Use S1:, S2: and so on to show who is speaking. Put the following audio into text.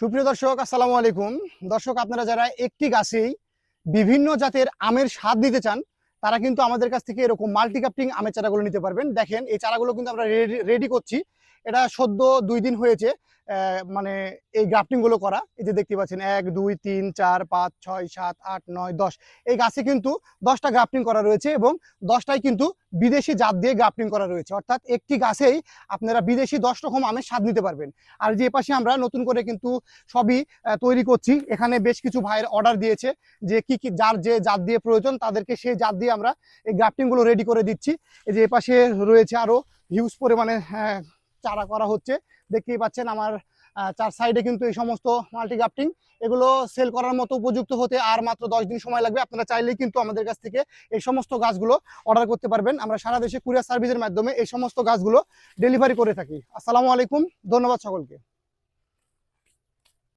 S1: সুপ্রিয় দর্শক, আসসালামু আলাইকুম। দর্শক, আপনারা যারা একটি গাছেই বিভিন্ন জাতের আমের স্বাদ নিতে চান, তারা কিন্তু আমাদের কাছ থেকে এরকম মাল্টি গ্রাফটিং আমের চারাগুলো নিতে পারবেন। দেখেন, এই চারাগুলো কিন্তু আমরা রেডি করছি। এটা সদ্য 2 দিন হয়েছে মানে এই গ্রাফটিং গুলো করা। এই যে দেখতে পাচ্ছেন, 1 2 3 4 5 6 7 8 9 10, এই গাছে কিন্তু 10টা গ্রাফটিং করা রয়েছে এবং 10টাই কিন্তু বিদেশি জাত দিয়ে গ্রাফটিং করা রয়েছে। অর্থাৎ একটি গাছেই আপনারা বিদেশি 10 রকম আমের স্বাদ নিতে পারবেন। আর যে পাশে আমরা নতুন করে কিন্তু সবই তৈরি করছি। এখানে বেশ কিছু ভাইয়ের অর্ডার দিয়েছে যে কি কি যার যে জাত দিয়ে প্রয়োজন, তাদেরকে সেই জাত দিয়ে আমরা এই গ্রাফটিং গুলো রেডি করে দিচ্ছি। এই যে পাশে রয়েছে আরো হিউজ পরিমাণে চারা করা হচ্ছে। দেখতেই পাচ্ছেন আমার চার সাইডে কিন্তু এই সমস্ত মাল্টি গ্রাফটিং, এগুলো সেল করার মতো উপযুক্ত হতে আর মাত্র 10 দিন সময় লাগবে। আপনারা চাইলেই কিন্তু আমাদের কাছ থেকে এই সমস্ত গাছগুলো অর্ডার করতে পারবেন। আমরা সারা দেশে কুরিয়ার সার্ভিসের মাধ্যমে এই সমস্ত গাছগুলো ডেলিভারি করে থাকি। আসসালামু আলাইকুম, ধন্যবাদ সকলকে।